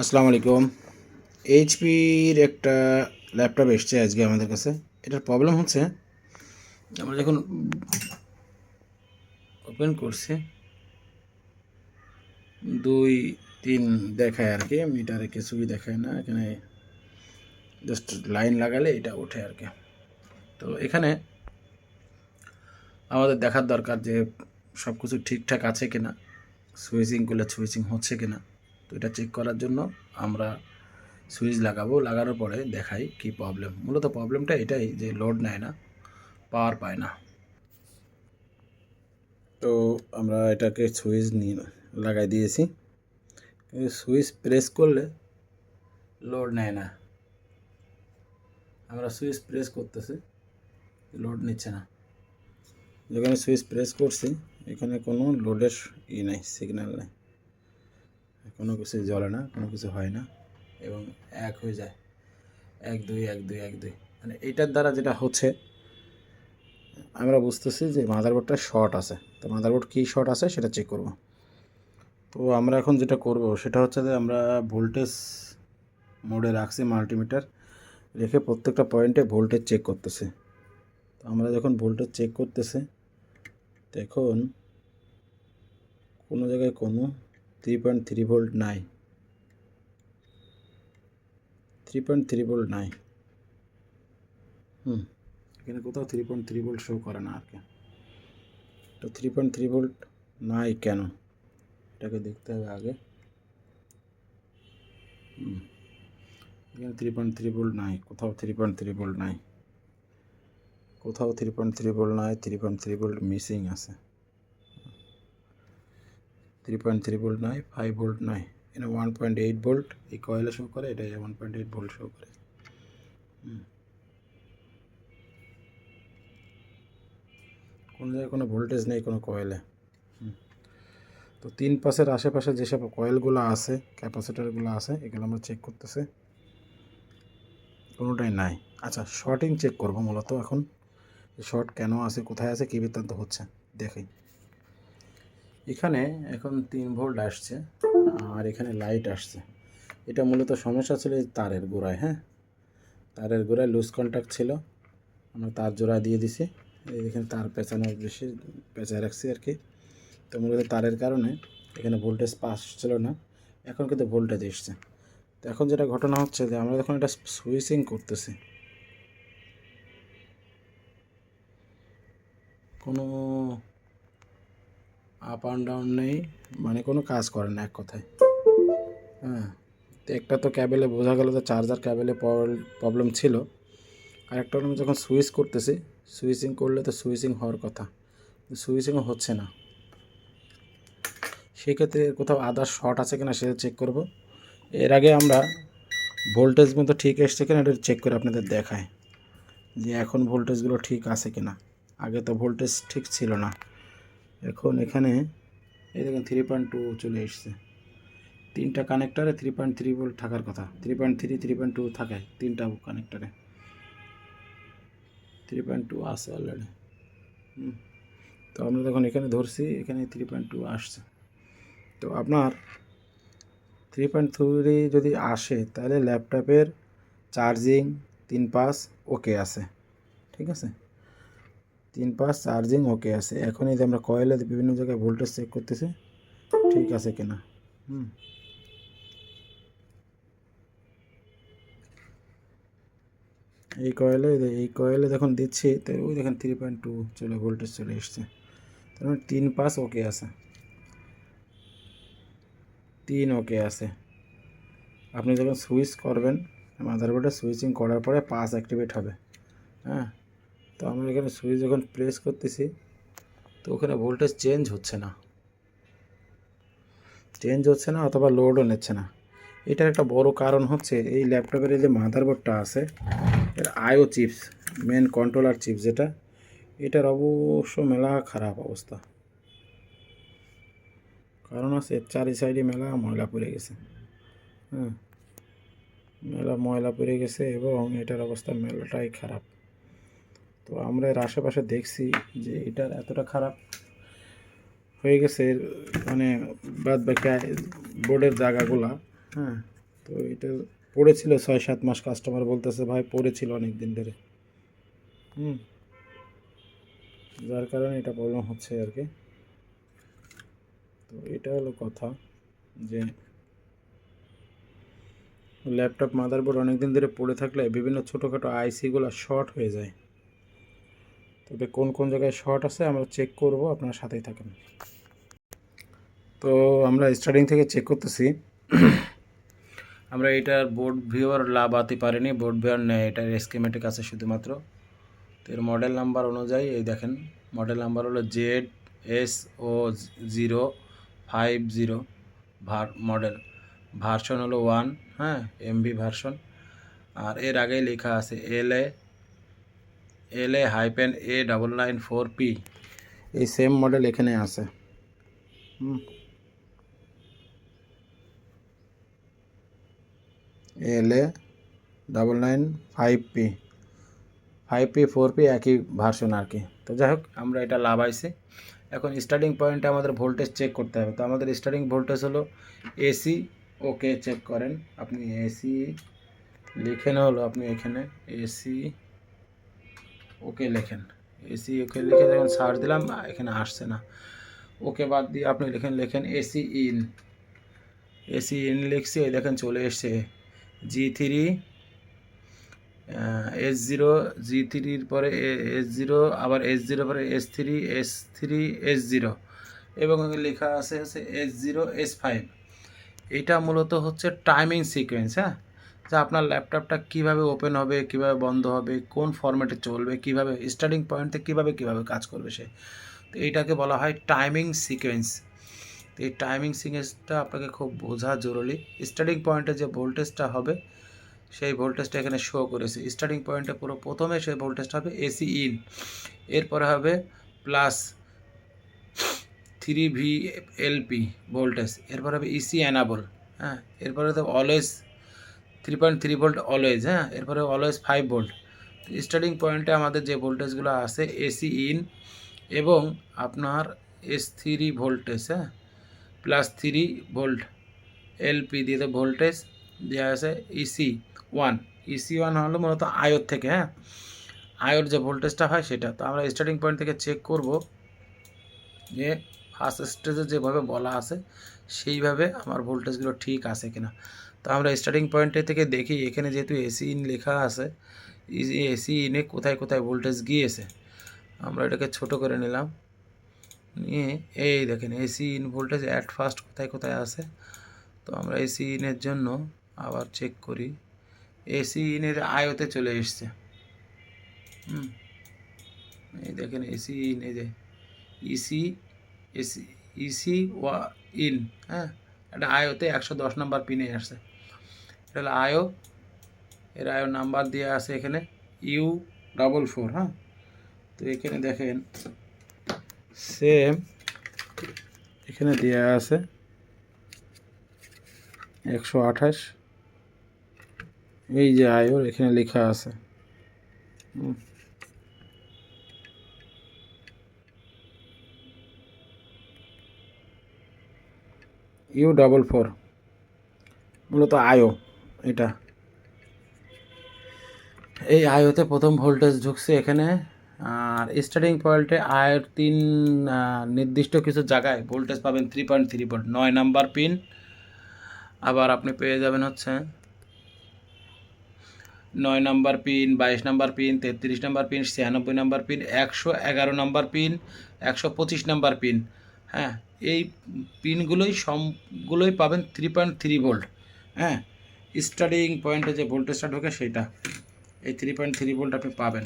আসসালামু আলাইকুম। এইচপির একটা ল্যাপটপ এসছে আজকে আমাদের কাছে। এটার প্রবলেম হচ্ছে আমরা যখন ওপেন করছি 2-3 দেখায় আর কি, মিটারে কিছুই দেখায় না। এখানে জাস্ট লাইন লাগালে এটা ওঠে আর কি। তো এখানে আমাদের দেখার দরকার যে সব কিছু ঠিকঠাক আছে কিনা, সুইচিং করলে সুইচিং হচ্ছে কিনা। তো এটা চেক করার জন্য আমরা সুইচ লাগাবো, লাগানোর পরে দেখাই কি প্রবলেম। মূলত প্রবলেমটা এটাই যে লোড নেয় না, পাওয়ার পায় না। তো আমরা এটাকে সুইচ নিয়ে লাগাই দিয়েছি, সুইচ প্রেস করলে লোড নেয় না। আমরা সুইচ প্রেস করতেছি, লোড নিচ্ছে না। যেখানে সুইচ প্রেস করছি এখানে কোনো লোডের নাই, সিগন্যাল নেই, কোনো কিছু জ্বলে না, কোনো কিছু হয় না এবং এক হয়ে যায় 1-2 1-2 1-2। মানে এইটার দ্বারা যেটা হচ্ছে আমরা বুঝতেছি যে মাদারবোর্ডটা শর্ট আছে। তো মাদারবোর্ড কী শর্ট আছে সেটা চেক করব। তো আমরা এখন যেটা করব সেটা হচ্ছে যে আমরা ভোল্টেজ মোডে রাখছি, মাল্টিমিটার রেখে প্রত্যেকটা পয়েন্টে ভোল্টেজ চেক করতেছে। তো আমরা যখন ভোল্টেজ চেক করতেছে দেখুন কোনো জায়গায় কোনো 3.3 ভোল্ট নাই, 3.3 ভোল্ট নাই। এখানে কোথাও 3.3 ভোল্ট শো করে না আর কি। তো 3.3 ভোল্ট নাই কেন এটাকে দেখতে হবে আগে। এখানে 3.3 ভোল্ট নাই, কোথাও 3.3 ভোল্ট নাই, কোথাও 3.3 ভোল্ট নাই, 3.3 ভোল্ট মিসিং আছে। 3.3 ভোল্ট নাই, 5 ভোল্ট নাই, এটা 1.8 ভোল্ট এই কয়েলে শো করে, এটা 1.8 ভোল্ট শো করে। কোনো জায়গায় কোনো ভোল্টেজ নেই কোনো কয়েলে। তো 3 পাশের আশেপাশে যেসব কয়েলগুলো আছে, ক্যাপাসিটারগুলো আছে, এগুলো আমরা চেক করতেছে, কোনোটাই নাই। আচ্ছা, শর্টিং চেক করবো মূলত এখন। শর্ট কেন আছে, কোথায় আছে, কী বৃত্তান্ত হচ্ছে দেখি। এখানে এখন 3 ভোল্ট আসছে আর এখানে লাইট আসছে। এটা মূলত সমস্যা ছিল এই তারের গোড়ায়। তারের গোড়ায় লুজ কন্ট্যাক্ট ছিল, আমরা তার জোড়া দিয়ে দিছি। এখানে তার পেঁচানোর বেশি পেঁচায় রাখছি আর কি। তো মূলত তারের কারণে এখানে ভোল্টেজ পাস ছিল না, এখন কিন্তু ভোল্টেজ এসছে। তো এখন যেটা ঘটনা হচ্ছে যে আমরা যখন এটা সুইচিং করতেছি কোনো আপ অ্যান্ড ডাউন নেই, মানে কোনো কাজ করে না এক কথায়। তো একটা তো ক্যাবেলে বোঝা গেল যে চার্জার ক্যাবেলে প্রবলেম ছিল, আর একটা আমি যখন সুইচ করতেছি, সুইচিং করলে তো সুইচিং হওয়ার কথা, সুইচিংও হচ্ছে না। সেক্ষেত্রে কোথাও আদার শর্ট আছে কিনা সেটা চেক করব। এর আগে আমরা ভোল্টেজ মতো ঠিক এসছে কিনা এটা চেক করে আপনাদের দেখায় যে এখন ভোল্টেজগুলো ঠিক আছে কিনা। আগে তো ভোল্টেজ ঠিক ছিল না, এখন এখানে এই দেখুন 3.2 চলে এসছে। 3টা কানেক্টারে 3.3 ভোল্ট থাকার কথা, 3.3 3.2 থাকে 3টা কানেক্টারে, 3.2 আসে অলরেডি। তো আমরা যখন এখানে ধরছি এখানে 3.2 আসছে। তো আপনার 3.3 যদি আসে তাহলে ল্যাপটপের চার্জিং 3 পাস ওকে আছে, ঠিক আছে, 3 পাস চার্জিং ওকে আছে। এখন এই যে আমরা কয়েলে বিভিন্ন জায়গায় ভোল্টেজ চেক করতেছি ঠিক আছে কিনা। এই কয়েলে যখন দিচ্ছি তো ওই দেখেন 3.2 ভোল্টেজ চলে এসছে। তার মানে 3 পাস ওকে আছে, 3 ওকে আছে। আপনি যখন সুইচ করবেন মাদারবোর্ডে, সুইচিং করার পরে পাস অ্যাক্টিভেট হবে। তো আমরা এখানে সুইচ যখন প্রেস করতেছি তো ওখানে ভোল্টেজ চেঞ্জ হচ্ছে না অথবা লোডও নিচ্ছে না। এটার একটা বড় কারণ হচ্ছে এই ল্যাপটপের যে মাদারবোর্ডটা আছে এর আইও চিপস, মেন কন্ট্রোলার চিপস যেটা, এটার অবশ্য মেলা খারাপ অবস্থা। কারণ আছে চারি সাইডে মেলা ময়লা পড়ে গেছে, মেলা ময়লা পড়ে গেছে এবং এটার অবস্থা মেলাটাই খারাপ। তো আমরা এর আশেপাশে দেখছি যে এটার এতটা খারাপ হয়ে গেছে, মানে বাদ বাকি বোর্ডের জায়গাগুলা তো এটা পড়েছিল 6-7 মাস, কাস্টমার বলতেছে ভাই পড়েছিল অনেক দিন ধরে, যার কারণে এটা প্রবলেম হচ্ছে আর কি। তো এটা হলো কথা যে ল্যাপটপ মাদারবোর্ড অনেক দিন ধরে পড়ে থাকলে বিভিন্ন ছোটোখাটো আইসিগুলো শর্ট হয়ে যায়। তবে কোন কোন জায়গায় শর্ট আছে আমরা চেক করব, আপনার সাথেই থাকেন। তো আমরা স্টার্টিং থেকে চেক করতেছি। আমরা এটার বোর্ড ভিউয়ার লাগাতে পারিনি, বোর্ড ভিউয়ার নেই, এটার স্কিমেটিক আছে শুধুমাত্র। তো এর মডেল নাম্বার অনুযায়ী এই দেখেন, মডেল নাম্বার হলো ZSO050 মডেল, ভার্সন হলো 1, হ্যাঁ, MB ভার্সন। আর এর আগেই লেখা আছে LA-A994P, এই সেম মডেল এখানে আছে। LA995P, 5P 4P একই ভার্সন আর কি। তো যাই হোক, আমরা এটা লাগাইছি। এখন স্টার্টিং পয়েন্টে আমাদের ভোল্টেজ চেক করতে হবে। তো আমাদের স্টার্টিং ভোল্টেজ হলো এসি, ওকে চেক করেন আপনি। এসি লিখে না হলো আপনি এখানে এসি ওকে লেখেন, এসি ওকে লিখে যখন সার্চ দিলাম এখানে আসছে না, ওকে বাদ দিয়ে আপনি লেখেন এসি ইন। এসি ইন লিখছি, এই দেখেন চলে এসছে G3 S0, G3-র পরে S0, আবার S0 পরে S3 S0, এবং লেখা আছে S0 S5। এটা মূলত হচ্ছে টাইমিং সিকোয়েন্স, হ্যাঁ, যে আপনার ল্যাপটপটা কিভাবে ওপেন হবে, কিভাবে বন্ধ হবে, কোন ফরম্যাটে চলবে, কিভাবে স্টার্টিং পয়েন্টে কিভাবে কাজ করবে সে। তো এইটাকে বলা হয় টাইমিং সিকোয়েন্স। তো এই টাইমিং সিকোয়েন্সটা আপনাকে খুব বোঝা জরুরি। স্টার্টিং পয়েন্টে যে ভোল্টেজটা হবে সেই ভোল্টেজটা এখানে শো করেছে। স্টার্টিং পয়েন্টে পুরো প্রথমে সেই ভোল্টেজটা হবে এসি ইন, এরপরে হবে প্লাস 3VLP ভোল্টেজ, এরপর হবে ইসি অ্যানাবল, হ্যাঁ, এরপরে তো অলওয়েজ 3.3 ভোল্ট অলওয়েজ, হ্যাঁ, এরপরে অলওয়েজ 5 ভোল্ট। স্টার্টিং পয়েন্টে আমাদের যে ভোল্টেজগুলো আছে এসি ইন এবং আপনার S3 ভোল্টেজ, হ্যাঁ, প্লাস 3 ভোল্ট এলপি দিয়ে ভোল্টেজ দেওয়া আছে EC1 হলো মূলত আয়োর থেকে, হ্যাঁ, আয়োর যে ভোল্টেজটা হয় সেটা। তো আমরা স্টার্টিং পয়েন্ট থেকে চেক করব যে ফার্স্ট স্টেজে যেভাবে বলা আছে সেইভাবে আমার ভোল্টেজগুলো ঠিক আছে কিনা। তো আমরা স্টার্টিং পয়েন্টে থেকে দেখি এখানে যেহেতু এসি ইন লেখা আছে, এসি ইনে কোথায় কোথায় ভোল্টেজ গিয়েছে। আমরা এটাকে ছোট করে নিলাম, নিয়ে এই দেখেন AC in voltage at first কোথায় কোথায় আছে। তো আমরা এসি ইনের জন্য আবার চেক করি, এসি ইনের আয়তে চলে এসছে। এই দেখেন এসি ইন, এই যে ইসি ইন, হ্যাঁ, এটা আয়োতে 110 নাম্বার পিনে আসছে। এটা হলো আয়ো, এর আয়ো নাম্বার দেওয়া আছে এখানে U44, হ্যাঁ। তো এখানে দেখেন সেম এখানে দেওয়া আছে 128, এই যে আয়োর এখানে লেখা আছে। U44 মূলত আয়ো, এটা এই আয়োতে প্রথম ভোল্টেজ ঢুকছে এখানে। আর স্টার্টিং পয়েন্টে আয়ের 3 নির্দিষ্ট কিছু জায়গায় ভোল্টেজ পাবেন 3.3 ভোল্ট, 9 নাম্বার পিন। আবার আপনি পেয়ে যাবেন হচ্ছে 9 number pin, 22 number pin, 33 number pin, 96 number pin, 111 number pin, 125 number pin, হ্যাঁ, এই পিনগুলোই সবগুলোই পাবেন 3.3 ভোল্ট, হ্যাঁ। স্টার্টিং পয়েন্টে যে ভোল্টেজটা ঢোকে সেটা এই 3.3 ভোল্ট আপনি পাবেন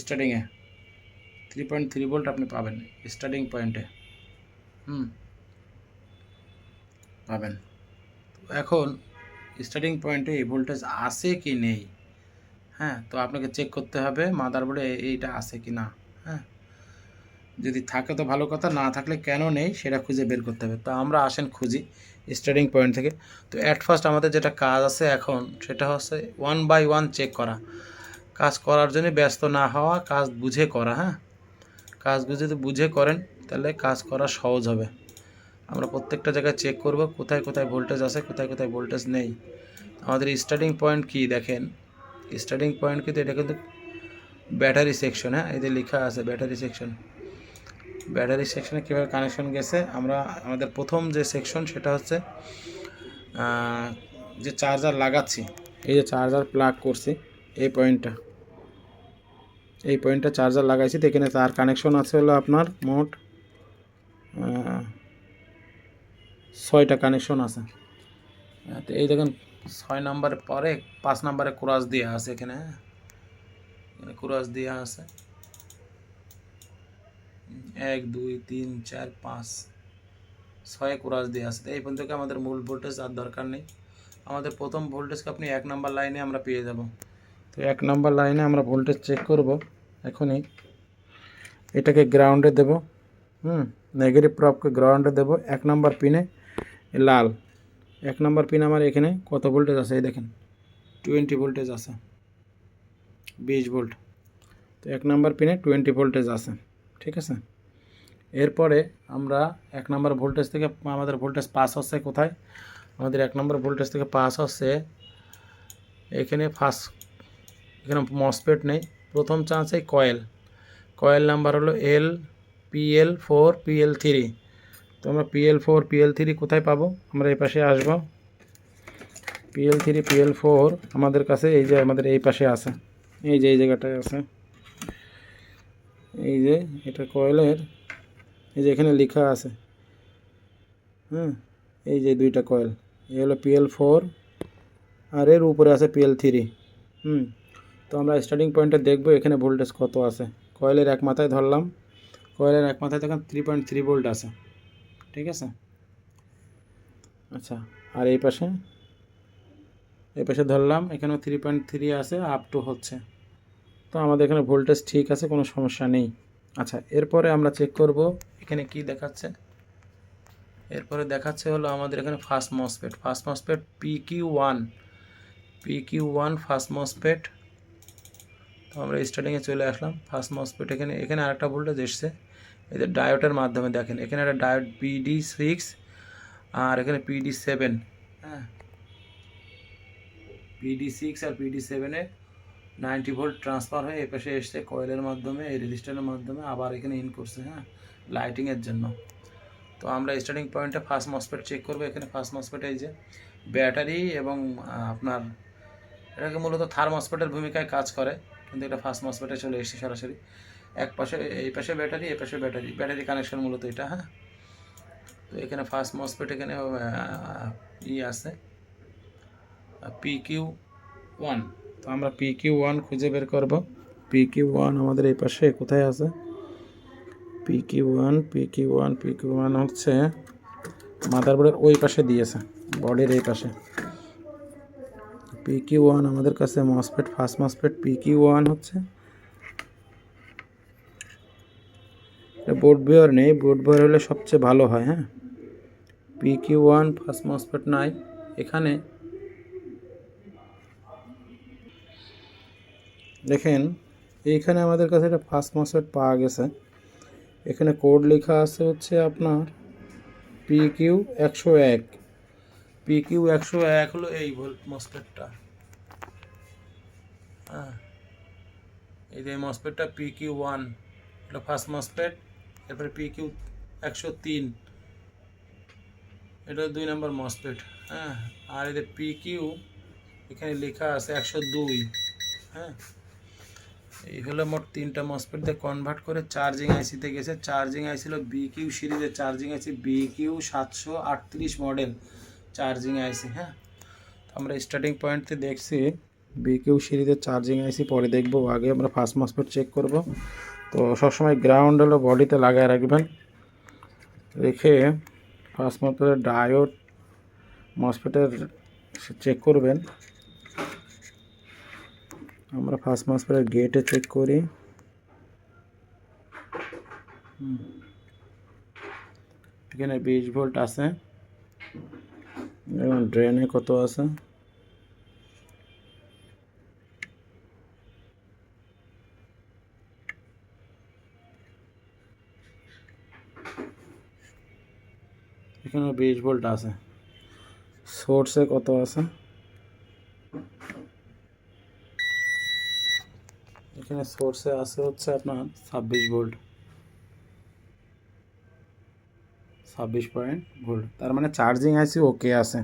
স্টার্টিংয়ে, 3.3 ভোল্ট আপনি পাবেন স্টার্টিং পয়েন্টে, পাবেন। এখন স্টার্টিং পয়েন্টে এই ভোল্টেজ আছে কি নেই, হ্যাঁ, তো আপনাকে চেক করতে হবে মাদারবোর্ডে এইটা আছে কি না, হ্যাঁ। যদি থাকে তো ভালো কথা, না থাকলে কেন নেই সেটা খুঁজে বের করতে হবে। তো আমরা আসেন খুঁজি স্টার্টিং পয়েন্ট থেকে। তো অ্যাট ফার্স্ট আমাদের যেটা কাজ আছে এখন সেটা হচ্ছে 1 বাই 1 চেক করা। কাজ করার জন্য ব্যস্ত না হওয়া, কাজ বুঝে করা, হ্যাঁ, কাজ যদি বুঝে করেন তাহলে কাজ করা সহজ হবে। আমরা প্রত্যেকটা জায়গায় চেক করব কোথায় কোথায় ভোল্টেজ আছে, কোথায় কোথায় ভোল্টেজ নেই। আমাদের স্টার্টিং পয়েন্ট কি দেখেন, স্টার্টিং পয়েন্ট কিন্তু এটা কিন্তু ব্যাটারি সেকশন। হ্যাঁ, এতে লেখা আছে ব্যাটারি সেকশন। ব্যাটারি সেকশনে কীভাবে কানেকশন গেছে, আমরা আমাদের প্রথম যে সেকশন সেটা হচ্ছে যে চার্জার লাগাচ্ছি, এই যে চার্জার প্লাগ করছি, এই পয়েন্টটা চার্জার লাগাইছি। তো এখানে তার কানেকশন আছে হলো আপনার মোট 6টা কানেকশন আছে। তো এই দেখেন 6 নাম্বারের পরে 5 নাম্বারে ক্রস দেওয়া আছে, এখানে ক্রস দেওয়া আছে 1 2 3 4 5 6 ক্রস দেওয়া আছে। এই পর্যন্ত আমাদের মূল ভোল্টেজ আর দরকার নেই। আমাদের প্রথম ভোল্টেজকে আপনি 1 নাম্বার লাইনে আমরা পেয়ে যাব। তো 1 নাম্বার লাইনে আমরা ভোল্টেজ চেক করব। এখনই এটাকে গ্রাউন্ডে দেব, নেগেটিভ প্রপকে গ্রাউন্ডে দেব। 1 নাম্বার পিনে লাল 1 নাম্বার পিন আমার এখানে কত ভোল্টেজ আছে, এই দেখেন 20 ভোল্টেজ আছে, 20 ভোল্ট। তো 1 নাম্বার পিনে 20 ভোল্টেজ আছে, ঠিক আছে। এরপরে আমরা 1 নাম্বার ভোল্টেজ থেকে আমাদের ভোল্টেজ পাস হচ্ছে কোথায়, আমাদের 1 নাম্বার ভোল্টেজ থেকে পাস হচ্ছে এখানে এখানে মসফেট নেই, প্রথম চান্সে কয়েল নাম্বার হলো PL4 PL3। তো আমরা PL4 PL3 কোথায় পাবো, আমরা এই পাশে আসব। PL3 PL4 আমাদের কাছে এই যে আমাদের এই পাশে আছে, এই যে এই জায়গাটায় আছে, এই যে এটা কয়েলের, এই যে এখানে লেখা আছে, এই যে 2টা কয়েল, এই হলো PL4 আর এর উপরে আছে PL3। তো আমরা স্টার্টিং পয়েন্টে দেখব এখানে ভোল্টেজ কত আছে। কয়েলের এক মাথায় ধরলাম, কয়েলের এক মাথায় দেখেন 3.3 ভোল্ট আছে, ঠিক আছে। আচ্ছা, আর এই পাশে ধরলাম, এখানেও 3.3 আছে, আপ টু হচ্ছে। তো আমাদের এখানে ভোল্টেজ ঠিক আছে, কোনো সমস্যা নেই। আচ্ছা, এরপরে আমরা চেক করব এখানে কি দেখাচ্ছে। এরপরে দেখাচ্ছে হলো আমাদের এখানে first MOSFET PQ1 first MOSFET. তো আমরা স্টার্টিংয়ে চলে আসলাম। ফার্স্ট মসফেট এখানে আরেকটা ভোল্টেজ এসছে, এদের ডায়োডের মাধ্যমে দেখেন, এখানে একটা ডায়োড PD6 আর এখানে PD7। হ্যাঁ, PD6 আর PD7-এ 90 ভোল্ট ট্রান্সফার হয়ে এপাশে এসছে কয়েলের মাধ্যমে, এই রেজিস্টারের মাধ্যমে আবার এখানে ইন করছে, হ্যাঁ, লাইটিংয়ের জন্য। তো আমরা স্টার্টিং পয়েন্টে ফার্স্ট মসফেট চেক করবো। এখানে ফার্স্ট মসফেট এই যে ব্যাটারি এবং আপনার এটাকে মূলত থার্মোস্ফেটের ভূমিকায় কাজ করে, কিন্তু এটা ফার্স্ট মসফেটে চলে এসেছে সরাসরি। এক পাশে এই পাশে ব্যাটারি, এই পাশে ব্যাটারি কানেকশন মূলত এটা। হ্যাঁ, তো এখানে ফার্স্ট মসফেট এখানে আছে PQ1। তো আমরা PQ1 খুঁজে বের করব। PQ1 আমাদের এই পাশে কোথায় আছে, PQ1 হচ্ছে মাদারবোর্ডের ওই পাশে দিয়েছে, বডির এই পাশে। PQ1 আমাদের কাছে মসফেট, ফার্স্ট মসফেট PQ1 হচ্ছে, বোর্ড বিয়ার নেই, বোর্ড বিয়ার হলে সবচেয়ে ভালো হয়। হ্যাঁ, PQ1 ফার্স্ট মসফেট নাই এখানে। দেখেন এইখানে আমাদের কাছে একটা ফার্স্ট মসফেট পাওয়া গেছে, এখানে কোড লেখা আছে হচ্ছে আপনার PQ101 হলো এই ভোল্ট মসফেটটা। হ্যাঁ, এই যে মসফেটটা PQ1 এটা ফার্স্ট মসফেট। এরপরে PQ103 এটা 2 নম্বর মসফেট। হ্যাঁ, আর এদের PQ এখানে লেখা আছে 102। হ্যাঁ, এই হলো মোট 3টা মসফেট দিয়ে কনভার্ট করে চার্জিং আইসিতে গেছে। চার্জিং আইসি হলো BQ সিরিজের চার্জিং আইসি, BQ738 মডেল চার্জিং আইসি। হ্যাঁ, আমরা স্টার্টিং পয়েন্টে দেখছি BQ সিরিজের চার্জিং আইসি, পরে দেখবো, আগে আমরা ফার্স্ট মসফেট চেক করব। তো সবসময় গ্রাউন্ড হলো বডিতে লাগায় রাখবেন, রেখে ফার্স্ট মসফেটের ডায়োড মসফেটের চেক করবেন। আমরা ফার্স্ট মসফেটের গেটে চেক করি, এখানে 20 ভোল্ট আছে এবং ড্রেনে কত আছে, এখানে 20 ভোল্ট আছে। সোর্সে কত আছে? এখানে সোর্সে আছে হচ্ছে আপনার 26 ভোল্ট, 26 পয়েন্ট ভোল্ট। তার মানে চার্জিং আইসি ওকে আছে,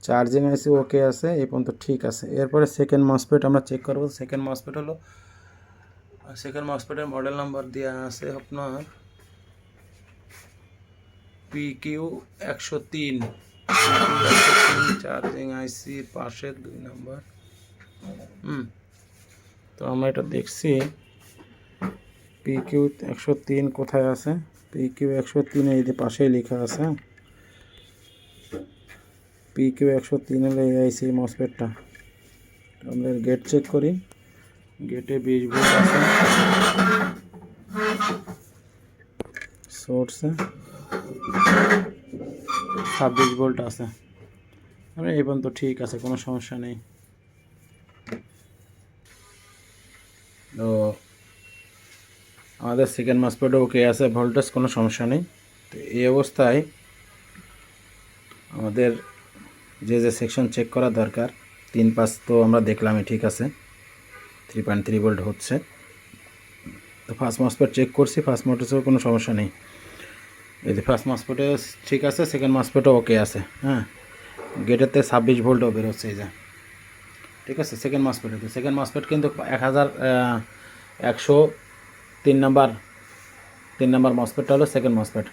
চার্জিং আইসি ওকে আছে, এই পর্যন্ত ঠিক আছে। এরপরে সেকেন্ড মসফেট আমরা চেক করব। সেকেন্ড মসফেট হলো, সেকেন্ড মসফেটের মডেল নাম্বার দেওয়া আছে আপনার PQ103, চার্জিং আইসির পাশে 2 নম্বর। তো আমরা এটা দেখছি PQ103 কোথায় আছে। PQ103 এই যে পাশেই লেখা আছে। PQ103 হলো এই আইসি মসফেটটা। আমরা গেট চেক করি, গেটে 20 ভোল্ট আছে, সোর্সে 26 ভোল্ট আছে। মানে এই পর্যন্ত ঠিক আছে, কোনো সমস্যা নেই। তো আমাদের সেকেন্ড মসফেটও ওকে আছে, ভোল্টেজ কোনো সমস্যা নেই। তো এই অবস্থায় আমাদের যে যে সেকশন চেক করা দরকার, 3-5 তো আমরা দেখলামই, ঠিক আছে, 3.3 ভোল্ট হচ্ছে। তো ফার্স্ট মসফেট চেক করছি, ফার্স্ট মসফেটেও কোনো সমস্যা নেই। এই যে ফার্স্ট মসফেটে ঠিক আছে, সেকেন্ড মসফেটও ওকে আছে। হ্যাঁ, গেটেতে 26 ভোল্টও বেরোচ্ছে, এই যে ঠিক আছে। সেকেন্ড মসফেট কিন্তু 1103 নাম্বার, 3 নাম্বার মসফেটটা হলো সেকেন্ড মসফেট।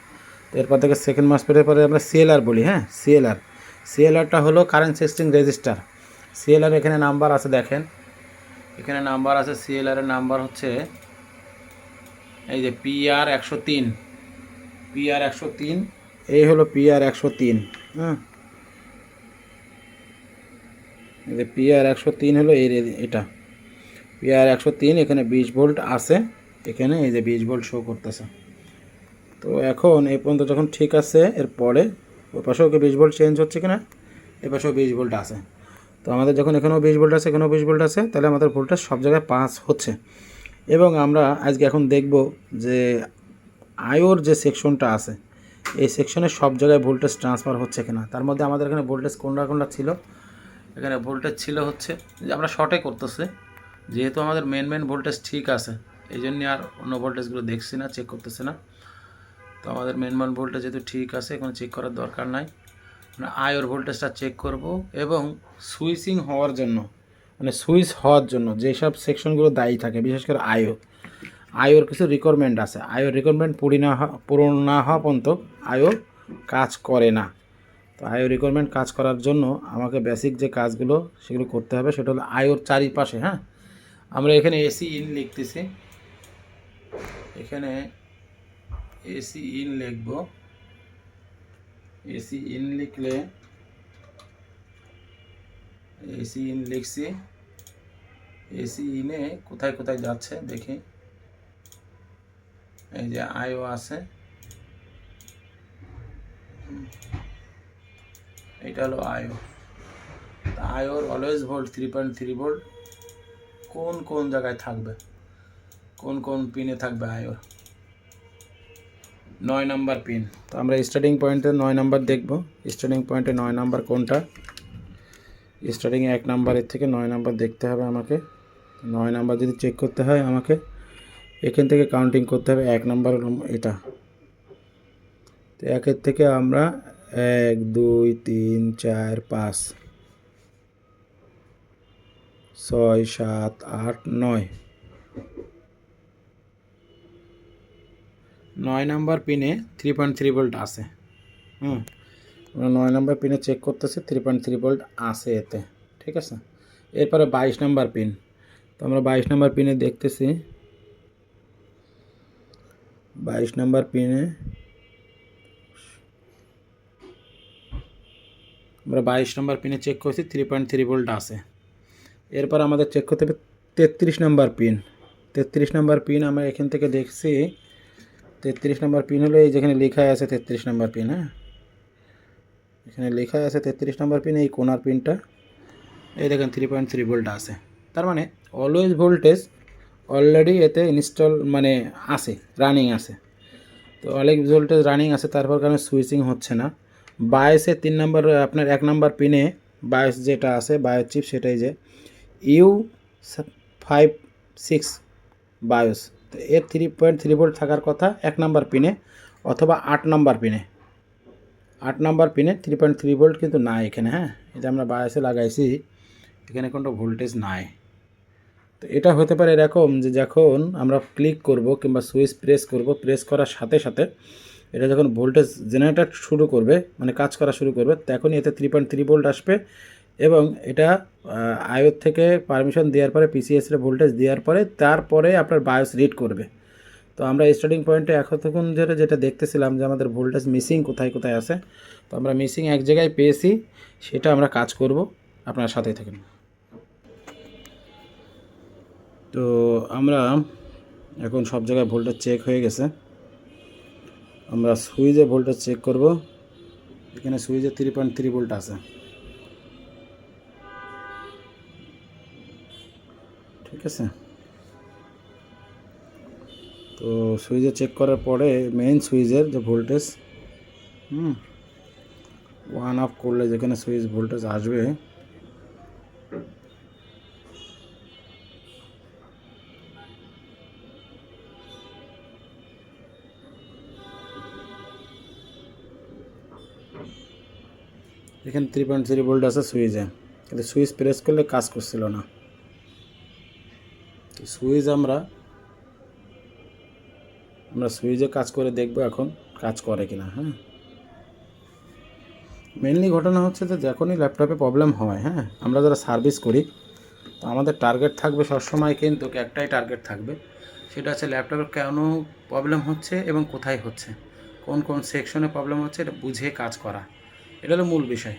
তো এরপর থেকে সেকেন্ড মসফেটের পরে আমরা সিএলআর বলি। হ্যাঁ, সিএলআরটা হলো কারেন্ট সেন্সিং রেজিস্টার। সিএলআর এখানে নাম্বার আছে, দেখেন এখানে নাম্বার আছে। সিএলআরের নাম্বার হচ্ছে এই যে PR103, এই হলো PR103। হ্যাঁ, এই যে PR103 হলো এটা PR103। এখানে 20 ভোল্ট আছে, এখানে এই যে 20 ভোল্ট শো করতেছে। তো এখন এই পর্যন্ত যখন ঠিক আছে, এরপরে ওই পাশেও 20 ভোল্ট চেঞ্জ হচ্ছে কিনা, এ পাশেও 20 ভোল্ট আছে। তো আমাদের যখন এখানেও 20 ভোল্ট আছে, এখানেও 20 ভোল্ট আছে, তাহলে আমাদের ভোল্টেজ সব জায়গায় পাস হচ্ছে। এবং আমরা আজকে এখন দেখব যে আয়োর যে সেকশনটা আছে, এই সেকশনের সব জায়গায় ভোল্টেজ ট্রান্সফার হচ্ছে কিনা। তার মধ্যে আমাদের এখানে ভোল্টেজ কোনটা ছিল, এখানে ভোল্টেজ ছিল হচ্ছে যে আমরা শর্টে করতেছি, যেহেতু আমাদের মেন ভোল্টেজ ঠিক আছে, এই জন্যে আর অন্য ভোল্টেজগুলো দেখছি না, চেক করতেছে না। তো আমাদের মেন ভোল্টেজ যেহেতু ঠিক আছে, এখন চেক করার দরকার নাই। মানে আয়োর ভোল্টেজটা চেক করব। এবং সুইচিং হওয়ার জন্য, মানে সুইচ হওয়ার জন্য যেসব সেকশনগুলো দায়ী থাকে, বিশেষ করে আয়োর কিছু রিকোয়ারমেন্ট আছে। আয়োর রিকোয়ারমেন্ট পূরণ না হওয়া পর্যন্ত আয়ো কাজ করে না। তো আয়োর রিকোয়ারমেন্ট কাজ করার জন্য আমাকে বেসিক যে কাজগুলো সেগুলো করতে হবে, সেটা হলো আয়োর চারিপাশে। হ্যাঁ, আমরা এখানে এসি ইন লিখতেছি, এখানে এসি ইন লিখব। এসি ইন লিখলে, এসি ইন লিখছি, এসি ইনে কোথায় কোথায় যাচ্ছে দেখি। এই যে আইও আছে, এটা হলো আইও। আইওর অলওয়েজ ভোল্ট 3.3 ভোল্ট কোন জায়গায় থাকবে, কোন পিনে থাকবে আইওর? 9 নাম্বার পিন। তো আমরা স্টার্টিং পয়েন্টে 9 নাম্বার দেখব। স্টার্টিং পয়েন্টে 9 নাম্বার কোনটা? স্টার্টিংয়ে 1 নাম্বারের থেকে 9 নাম্বার দেখতে হবে আমাকে। 9 নাম্বার যদি চেক করতে হয় আমাকে এখান থেকে কাউন্টিং করতে হবে। 1 নাম্বার এটা, তো 1-এর থেকে আমরা 1 2 3 4 5 6 7 8 9 9 নাম্বার পিনে 3.3 ভোল্ট আছে। আমরা 9 নাম্বার পিনে চেক করতেছি, 3.3 ভোল্ট আছে এতে, ঠিক আছে। এরপরে 22 নাম্বার পিন। তো আমরা 22 নাম্বার পিনে দেখতেছি, 22 নাম্বার পিনে আমরা 22 নাম্বার পিনে চেক করছি, 3.3 ভোল্ট আছে। এরপর আমাদের চেক করতে হবে 33 নাম্বার পিন। 33 নাম্বার পিন আমরা এখান থেকে দেখছি, 33 নাম্বার পিন হলো এই যেখানে লেখা আছে 33 নাম্বার পিন। হ্যাঁ, এখানে লেখা আছে 33 নাম্বার পিন, এই কোনার পিনটা, এই দেখেন 3.3 ভোল্ট আছে। তার মানে অলওয়েজ ভোল্টেজ অলরেডি এতে ইনস্টল মানে আছে, রানিং আছে। তো অলওয়েজ ভোল্টেজ রানিং আছে, তারপর কারণে সুইচিং হচ্ছে না। বায়োসে 3 নম্বর আপনার 1 নম্বর পিনে বায়োস যেটা আছে বায়োস চিপ সেটাই যে U56 বায়োস, তো এর 3.3 ভোল্ট থাকার কথা 1 নম্বর পিনে অথবা 8 নম্বর পিনে। 8 নম্বর পিনে 3.3 ভোল্ট কিন্তু নাই এখানে। হ্যাঁ, এটা আমরা বায়োসে লাগাইছি, এখানে কোনো ভোল্টেজ নাই। তো এটা হতে পারে এরকম যে যখন আমরা ক্লিক করব কিংবা সুইচ প্রেস করার সাথে সাথে এটা যখন ভোল্টেজ জেনারেটর শুরু করবে, মানে কাজ করা শুরু করবে, তখনই এতে 3.3 ভোল্ট আসবে এবং এটা আইওর থেকে পারমিশন দেওয়ার পরে পিসিএসের ভোল্টেজ দেওয়ার পরে তারপরে আপনার বায়োস রিড করবে। তো আমরা স্টার্টিং পয়েন্টে এতক্ষণ ধরে যেটা দেখতেছিলাম যে আমাদের ভোল্টেজ মিসিং কোথায় কোথায় আছে, তো আমরা মিসিং এক জায়গায় পেয়েছি, সেটা আমরা কাজ করব, আপনার সাথেই থাকেন। তো আমরা এখন সব জায়গায় ভোল্টেজ চেক হয়ে গেছে, আমরা সুইচে ভোল্টেজ চেক করব। এখানে সুইচে 3.3 ভোল্ট আছে, ঠিক আছে। তো সুইচে চেক করার পরে মেইন সুইচের যে ভোল্টেজ 1 অফ করলে যেখানে সুইচ ভোল্টেজ আসবে এখানে 3.3 ভোল্ট আছে সুইচে, কিন্তু সুইচ প্রেস করলে কাজ করছিল না। তো সুইচ আমরা সুইচে কাজ করে দেখব এখন কাজ করে কিনা। হ্যাঁ, মেনলি ঘটনা হচ্ছে যে যখনই ল্যাপটপে প্রবলেম হয়, হ্যাঁ, আমরা যারা সার্ভিস করি তো আমাদের টার্গেট থাকবে সবসময়, কিন্তু একটাই টার্গেট থাকবে, সেটা হচ্ছে ল্যাপটপের কেন প্রবলেম হচ্ছে এবং কোথায় হচ্ছে, কোন কোন সেকশনে প্রবলেম হচ্ছে, এটা বুঝে কাজ করা। এটা হলো মূল বিষয়।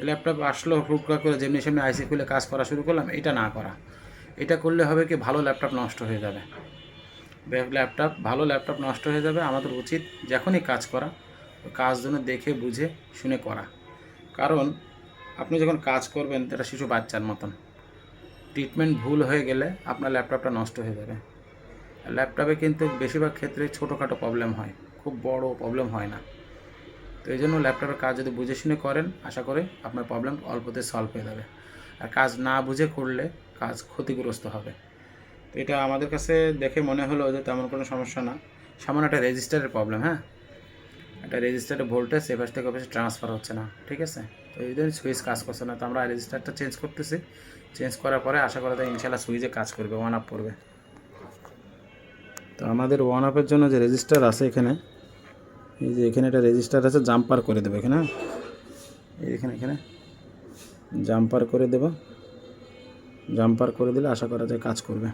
ল্যাপটপ আসলো হুটকা করে যেমনি সেমনি আইসি খুলে কাজ করা শুরু করলাম, এটা না করা। এটা করলে হবে কি, ভালো ল্যাপটপ নষ্ট হয়ে যাবে। ভালো ল্যাপটপ নষ্ট হয়ে যাবে। আমাদের উচিত যখনই কাজ করা, কাজ যেন দেখে বুঝে শুনে করা। কারণ আপনি যখন কাজ করবেন এটা শিশু বাচ্চার মতন, ট্রিটমেন্ট ভুল হয়ে গেলে আপনার ল্যাপটপটা নষ্ট হয়ে যাবে। ল্যাপটপে কিন্তু বেশিরভাগ ক্ষেত্রে ছোটোখাটো প্রবলেম হয়, খুব বড় প্রবলেম হয় না। তো এই জন্য ল্যাপটপের কাজ যদি বুঝে শুনে করেন, আশা করে আপনার প্রবলেম অল্পতে সলভ হয়ে যাবে। আর কাজ না বুঝে করলে কাজ ক্ষতিগ্রস্ত হবে। তো এটা আমাদের কাছে দেখে মনে হলো যে তেমন কোনো সমস্যা না, সামান্য একটা রেজিস্টারের প্রবলেম। হ্যাঁ, একটা রেজিস্টারের ভোল্টেজ এপাশ থেকে ওপাশে ট্রান্সফার হচ্ছে না, ঠিক আছে। তো এই ধরনের সুইচ কাজ করছে না, তো আমরা রেজিস্টারটা চেঞ্জ করতেছি। চেঞ্জ করার পরে আশা করা যায় ইনশাল্লাহ সুইচে কাজ করবে, 1 আপ করবে। তো আমাদের 1 আপের জন্য যে রেজিস্টার আছে এখানে, এই যে এখানে একটা রেজিস্টার আছে, জাম্পার করে দেবো এখানে। এখানে জাম্পার করে দেবো, জাম্পার করে দিলে আশা করা যায় কাজ করবে,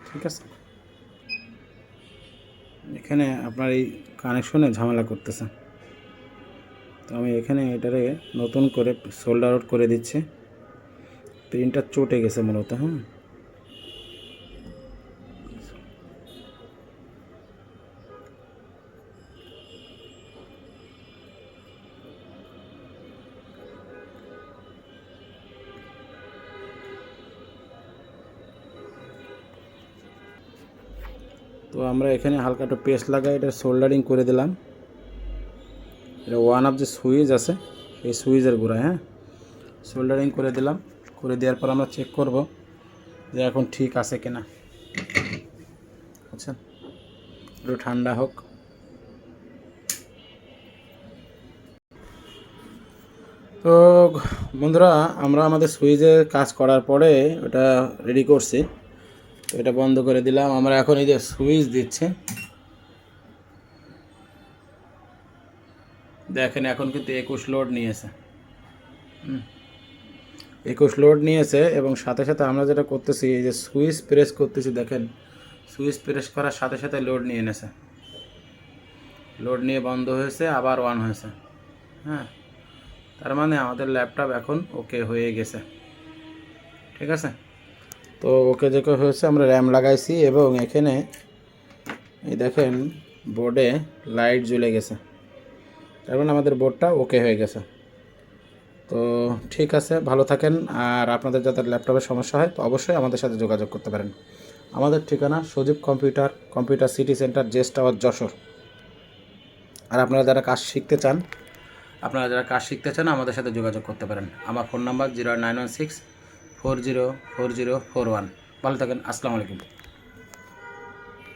ঠিক আছে। এখানে আপনার এই কানেকশনে ঝামেলা করতেছে, তো আমি এখানে এটারে নতুন করে সোল্ডার আউট করে দিচ্ছি। প্রিন্টার চটে গেছে মূলত। হ্যাঁ, তো আমরা এখানে হালকা একটু পেস্ট লাগাই এটা সোল্ডারিং করে দিলাম। এটা 1 আপ যে সুইচ আছে এই সুইচের গোড়ায়, হ্যাঁ, সোল্ডারিং করে দিলাম। করে দেওয়ার পর আমরা চেক করব যে এখন ঠিক আছে কিনা। আচ্ছা, একটু ঠান্ডা হোক। তো বন্ধুরা, আমরা আমাদের সুইচে কাজ করার পরে ওটা রেডি করছি, তো এটা বন্ধ করে দিলাম। আমরা এখন এই যে সুইচ দিচ্ছি, দেখেন এখন কিন্তু 21 লোড নিয়েছে। 21 লোড নিয়েছে এবং সাথে সাথে আমরা যেটা করতেছি এই যে সুইচ প্রেস করতেছি, দেখেন সুইচ প্রেস করার সাথে সাথে লোড নিয়ে এনেছে, লোড নিয়ে বন্ধ হয়েছে, আবার 1 হয়েছে। হ্যাঁ, তার মানে আমাদের ল্যাপটপ এখন ওকে হয়ে গেছে, ঠিক আছে। তো ওকে যে হয়েছে, আমরা র্যাম লাগাইছি এবং এখানে এই দেখেন বোর্ডে লাইট জ্বলে গেছে, তার মানে আমাদের বোর্ডটা ওকে হয়ে গেছে। তো ঠিক আছে, ভালো থাকেন। আর আপনাদের যাদের ল্যাপটপের সমস্যা হয় তো অবশ্যই আমাদের সাথে যোগাযোগ করতে পারেন। আমাদের ঠিকানা সজীব কম্পিউটার সিটি সেন্টার, জেস টাওয়ার, যশোর। আর আপনারা যারা কাজ শিখতে চান আপনারা যারা কাজ শিখতে চান আমাদের সাথে যোগাযোগ করতে পারেন। আমার ফোন নাম্বার 09164040441। ভালো থাকেন। আসসালামু আলাইকুম।